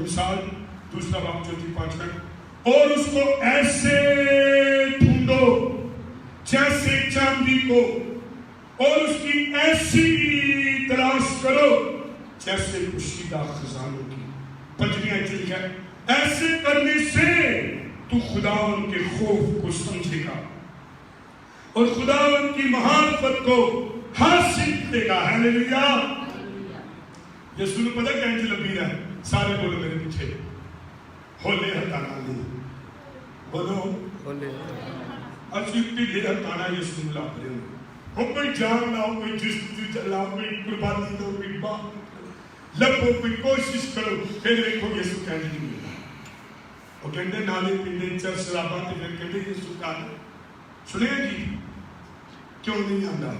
مثال دوسرا باب 4-5 اور اس کو ایسے ڈھونڈو جیسے چاندی کو اور اس کی ایسی تلاش کرو جیسے پوشیدہ خزانوں کی پجریاں چل جائیں. ایسے کرنے سے تو خداوند کے خوف کو سمجھے گا اور خداوند کی معرفت کو حاصل کرے گا. ہیلیلویا. یسوع نے پتہ کہیں لبی رہا ہے سارے بولو میرے پیچھے ہولے ہتانا نہیں بولو ہولے اچھتی لے ہتانا یسوع نے لاپرے ہوں ہو کوئی جان لاؤ کوئی جستی چلاؤ کوئی قربانی دو کوئی بات لبو کوئی کوشش کرو پھر دیکھو یسوع کہنے نہیں ملا. وہ کہتے نالے پیندے چر شراباں تے پھر کہتے یسوع کہنے سنیں جی کیوں نہیں آندا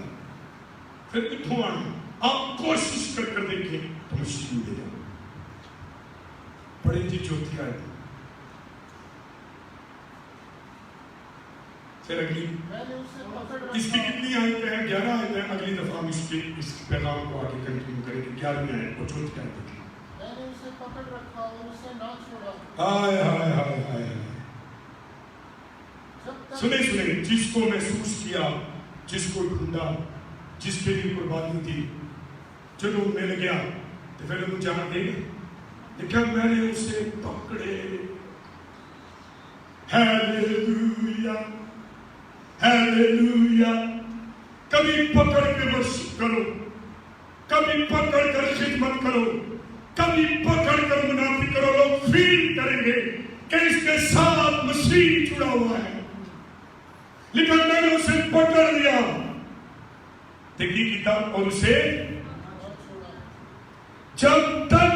پھر کتوں آنا آپ کوشش کر دیکھیں تو مشکل ملے گا. پڑھیں جی چوتھی آیت پھر اگلی اس کی کتنی آیتیں ہیں 11 آیتیں ہیں. اگلی دفعہ ہم اس پیغام کو آگے کنٹینیو کریں گے. 11ویں آیت اور چوتھی آیت دیکھیں. میں نے اسے پکڑ رکھا اور اسے نہ چھوڑا. ہائے ہائے ہائے ہائے. سنیں جس کو محسوس کیا جس کو ڈھونڈا جس کے لیے قربانی تھی جب وہ مل گیا تو پھر وہ جان دے گا. دیکھا میں نے اسے پکڑے. Hallelujah hallelujah. کبھی پکڑ کے ورشپ کرو کبھی پکڑ کر خدمت کرو کبھی پکڑ کر منافق کرو. لوگ فیل کریں گے کہ اس کے ساتھ مسیح جڑا ہوا ہے لیکن میں نے اسے پکڑ لیا. دیکھی کتاب اور اسے جب تک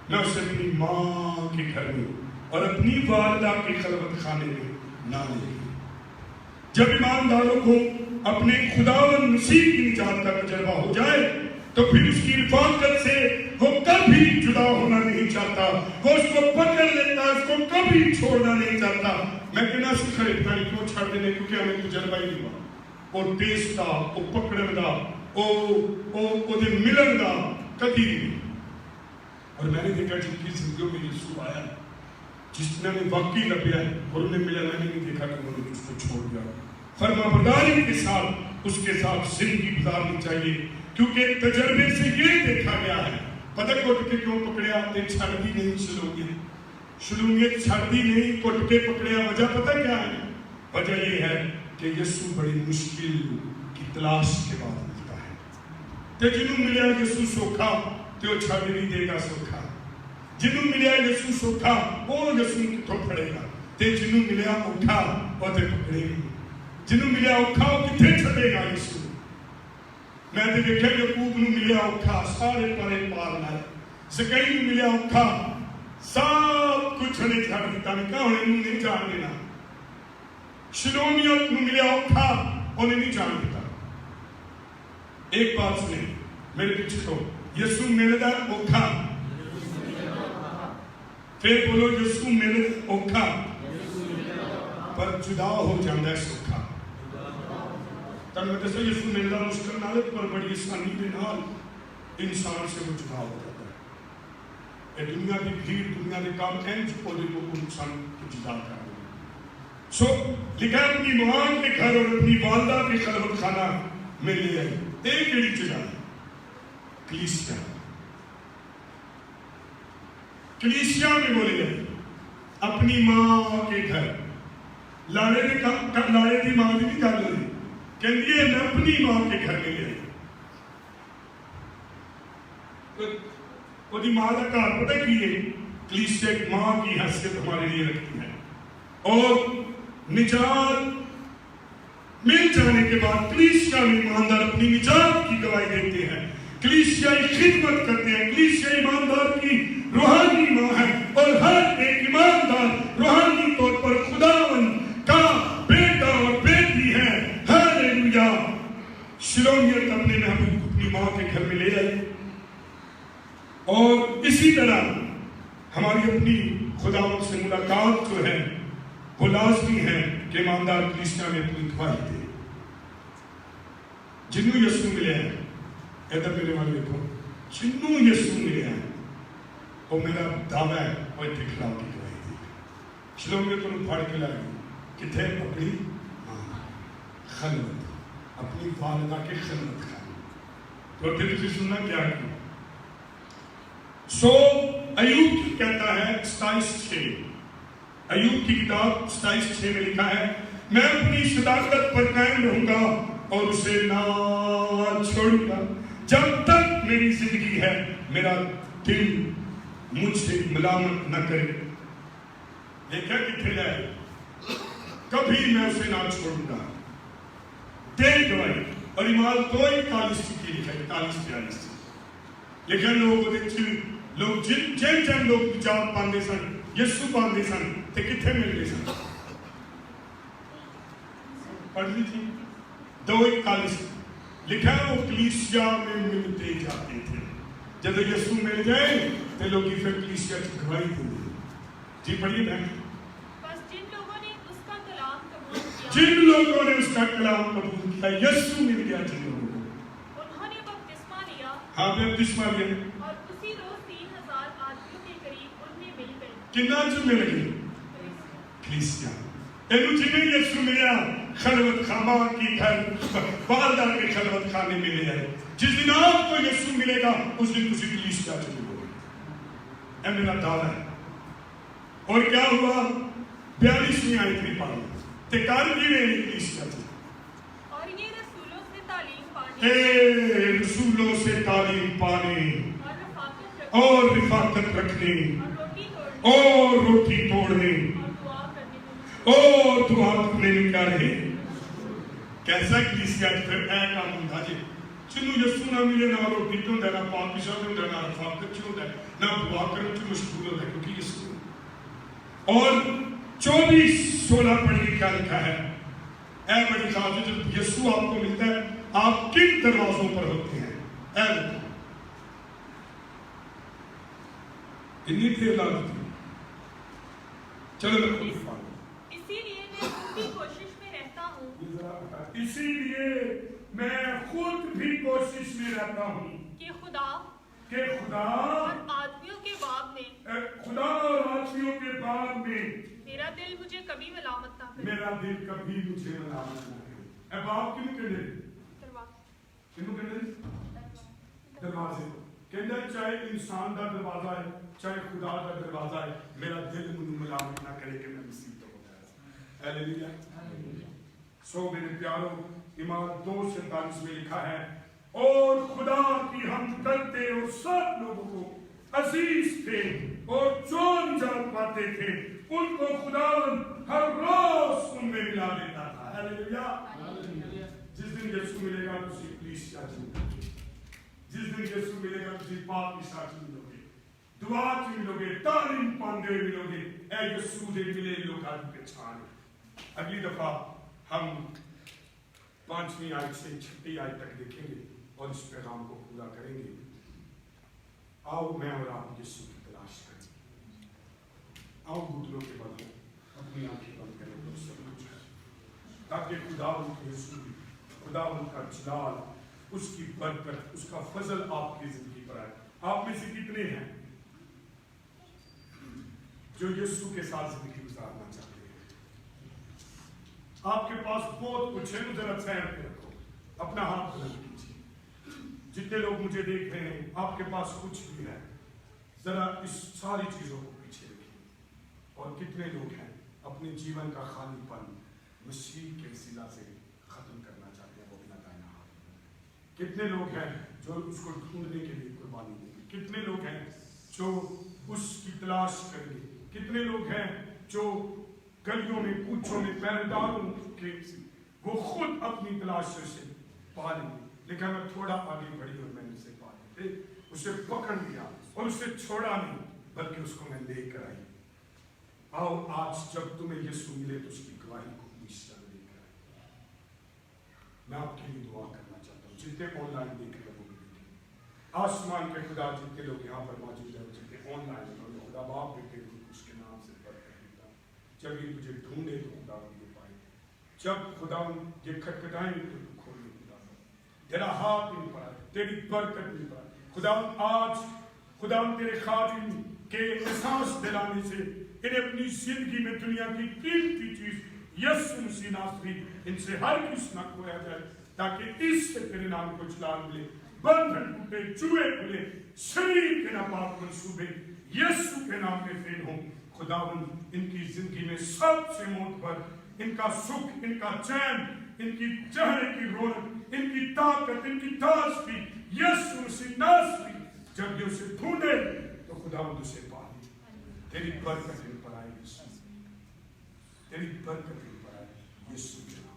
میں اسے اپنی ماں کے گھر میں اور اپنی والدہ کے خلوت خانے میں نہ لے گئی. جب ایمانداروں کو اپنے خداوند مسیح کی نجات کا تجربہ ہو جائے تو پھر اس کی رفاقت سے وہ کبھی جدا ہونا نہیں چاہتا. وہ اس کو پکڑ لیتا اس کو کبھی چھوڑنا نہیں چاہتا. میں کہنا سے خریدنا نہیں کیوں چھڑ دینے کیونکہ ہمیں تجربہ ہی نہیں ہوا. وہ ٹیسٹ دا وہ پکڑن دا وہ دے ملن دا کبھی نہیں. اور میں نے دیکھا جن کی زندگیوں میں یسوع آیا جس نے واقعی لبیا ہے اور انہیں ملا میں نے نہیں دیکھا کہ انہوں نے اس کو چھوڑ دیا. فرما برداری کے ساتھ اس کے ساتھ زندگی گزارنی چاہیے کیونکہ تجربے سے یہ دیکھا گیا ہے. پتہ کٹ کے کیوں پکڑیا تے چھڑ دی نہیں شلونگیت چھڑ دی نہیں کٹ کے پکڑیا. وجہ پتہ کیا ہے؟ وجہ یہ ہے کہ یسوع بڑی مشکل کی تلاش کے بعد ملتا ہے. تے جنہوں ملیا یسوع سوکھا تے وہ چھڑ نہیں دے گا سوکھا. جنہوں ملیا یسوع سوکھا وہ یسوع کتوں پھڑے گا. تے جنہوں ملیا اوکھا وہ تے پکڑے گا. جنہوں ملیا اوکھا وہ کتنے چھڑے گا یسوع. میں نے دیکھا یعقوب نو ملیا اوکھا سارے پرے پار لائے. زکریا نو ملیا اوکھا سب کچھ نے چھڑ دیتا. نے کہا انہیں نہیں جان دینا. شلومیت نو ملیا اوکھا انہیں نہیں جان دیتا. ایک بات سنیں میرے پیچھے تو یسوع ملدا اوکھا پھر بولو یسوع ملدا اوکھا پر جدا ہو جاندہ ہے سوکھا. تب میں دسو یسوع ملدا مشکل نہ ہے پر بڑی آسانی کے نال انسان سے وہ جدا ہو جاتا ہے. یہ دنیا کی بھیڑ دنیا کے کام انج پودے کو انسان کو جدا کر دے. سو لکھا اپنی ماں کے گھر اور اپنی والدہ کے خلوت خانہ میں لے آئی. ایک ایڑی جگہ ہے کلیسیا. کلیسیا میں بولے گئے اپنی ماں کے گھر. لاڑے دی ماں دی نہیں گل ہوئی کہندی ہے میں اپنی ماں کے گھر میں لے آئی. وہ دی ماں کا گھر پتہ کی ہے کلیسیا ایک ماں کی حیثیت ہمارے لیے رکھتی ہے. اور نجات مل جانے کے بعد کلیسیا میں ایماندار اپنی نجات کی گواہی دیتے ہیں. کلیسیائی خدمت کرتے ہیں. کلیسیا ایماندار کی روحانی ماں ہے اور ہر ایک ایماندار روحانی طور پر خداوند کا بیٹا اور بیٹی ہے. ہیلیلویا. شلومیت اپنے محبوب اپنی ماں کے گھر میں لے آئی. اور اسی طرح ہماری اپنی خداوند سے ملاقات جو ہے وہ لازمی ہے کہ ایماندار کلیسیا میں اپنی گواہی دے. جنوں یسوع ملے ہیں ادھر میرے والے دیکھو جنوں یسوع ملے ہیں وہ میرا دعویٰ ہے وہ دکھلاؤ کی گواہی دی شلوم میں تم پڑھ کے لائے کتنے اپنی خلوت اپنی والدہ کے خلوت خانی تو پھر تجھے سننا کیا ہے سو ایوب کی کہتا ہے 27:6 ایوب کی کتاب 27:6 میں لکھا ہے میں اپنی صداقت پر قائم رہوں گا اور اسے نہ چھوڑوں گا جب تک میری زندگی ہے میرا دل مجھ سے ملامت نہ کرے دیکھا کتنے جائے کبھی میں اسے نہ چھوڑوں گا دل گواہی اور ایمان 2:41 کی لکھا ہے 41-42 لکھا لوگ جن لوگ جان پاندے سن یسو پاندے سن تے کتنے ملتے سن پڑھ لی تھی 2:41 لکھا ہے وہ کلیسیا میں ملتے جاتے تھے جب یسو مل جائے تو لوگ پھر کلیسیا کی گواہی دیں گے جی پڑھیے بہن بس جن لوگوں نے اس کا کلام قبول کیا جن لوگوں نے اس کا کلام قبول کیا یسو مل گیا جن لوگوں کو انہوں نے بپتسمہ لیا ہاں بپتسمہ لیا اور اسی روز 3000 آدمیوں کے قریب ان میں مل گئے کتنا جو مل گئی کلیسیا اینو جنہیں یسو ملیا خلوت خاما کی گھر والدہ کے خلوت خانے میں لے آئے جس دن آپ کو یسو ملے گا اس دن کسی کلیسیا چلے گا اے میرا دعویٰ ہے اور کیا ہوا 42ویں آیت میں پڑھا تکار کی میں کلیسیا تھی اور یہ رسولوں سے تعلیم پانے اے رسولوں سے تعلیم پانے اور رفاقت رکھنے اور روٹی توڑنے اور دعا کرنے میں کیا رہے کیسا کلیسیا پھر اے کام ہوتا جی چنو یسو نہ ملے نہ روٹی تو ہوتا ہے نہ پاک پیشہ تو ہوتا ہے نہ رفاقت چ ہوتا ہے نہ دعا کرنے چ مشغول ہوتا ہے کیونکہ یسو اور 24:16 پڑھ کے کیا لکھا ہے اے بڑی خاص جب یسو آپ کو ملتا ہے آپ کن دروازوں پر ہوتے ہیں اے لکھا اتنی دیر لگتی چلو میں خود پڑھوں اسی لیے میں خود بھی کوشش میں رہتا ہوں اسی لیے میں خود بھی کوشش میں رہتا ہوں کہ خدا اور آدمیوں کے باب میں خدا اور آدمیوں کے باب میں میرا دل مجھے کبھی ملامت نہ کرے میرا دل کبھی مجھے ملامت نہ کرے اے باپ کیوں کہنے کیوں کہنے دروازے کہنا چاہے انسان کا دروازہ ہے چاہے خدا کا دروازہ ہے میرا دل مجھے ملامت نہ کرے کہ میں مصیبت ہو جائے ہاللیلویا سو میرے پیاروں ایمان 2:47 میں لکھا ہے اور خدا کی ہم کرتے اور سب لوگوں کو عزیز تھے اور جو نجات پاتے تھے ان کو خدا ہر روز ان میں ملا دیتا تھا ہاللیلویا جس دن یسوع ملے گا تسی کلیسیا چن جس دن یسوع ملے گا تسی پاک پیشہ چن ملو گے دعا چن ملو گے تعلیم پاندے ملو گے اے یسوع دے ملے لوگاں کی پہچان اگلی دفعہ ہم 5ویں آیت سے 6 آیت تک دیکھیں گے اور اس پیغام کو پورا کریں گے آؤ میں اور آپ یسوع کی تلاش کریں آؤ گھٹنوں کے بل اپنی آنکھیں بند کریں تو سب کچھ ہے تاکہ خدا ان کے یسوع خدا ان کا جلال اس کی برکت اس کا فضل آپ کی زندگی پر آئے آپ میں سے کتنے ہیں جو یسوع کے ساتھ زندگی گزارنا چاہتے ہیں آپ کے پاس بہت کچھ ہے ذرا سہم پہ رکھو اپنا ہاتھ بلند کیجیے جتنے لوگ مجھے دیکھ رہے ہیں آپ کے پاس کچھ بھی ہے ذرا اس ساری چیزوں کو پیچھے رکھیے اور کتنے لوگ ہیں اپنے جیون کا خالی پن مسیح کے وسیلہ سے ختم کرنا چاہتے ہیں وہ اپنا دائنا ہاتھ کتنے لوگ ہیں جو اس کو ڈھونڈنے کے لیے قربانی دیں گے کتنے لوگ ہیں جو اس کی تلاش کریں گے کتنے لوگ ہیں جو گلیوں میں کوچوں میں پہرداروں کے وہ خود اپنی تلاش سے پا لیں گے لیکن میں تھوڑا آگے بڑھی اور میں نے اسے پا لیا اسے پکڑ لیا اور اسے چھوڑا نہیں بلکہ اس کو میں لے کر آئی آؤ آج جب تمہیں یسوع ملے تو اس کی گواہی کو مشتر لے کر آئی میں آپ کے لیے دعا کرنا چاہتا ہوں جتنے آن لائن دیکھ رہے وہ بھی دیکھیں آسمان کے خدا جتنے لوگ یہاں پر موجود ہیں جتنے آن لائن خدا باپ بیٹے اس کے نام سے جب یہ تجھے ڈھونڈے تو خدا مجھے پائے جب خدا یہ کھٹکھٹائیں تو کھولنے خدا تیرا ہاتھ نہیں پڑا تیری برکت نہیں پڑا خدا آج خدا تیرے خادم کہ احساس دلانے سے انہیں اپنی زندگی میں دنیا کی قیمتی چیز یسوع مسیح ناصری ان سے ہر کس نہ کھویا جائے، تاکہ اس سے تیرے نام کو جلال ملے، بندھن ٹوٹے، چوہے کھلے، شریر کے ناپاک منصوبے یسوع کے نام میں فیل ہوں۔ خداوند ان کی زندگی میں سب سے معتبر، ان کا سکھ، ان کا چین، ان کی چہرے کی رونق، ان کی طاقت، ان کی تازگی یسوع مسیح ناصری جب یہ اسے ڈھونڈے تو خداوند اسے پائے۔ تیری برکت ان پر آئے یسوع، تیری برکت ان پر آئے یسوع کے نام۔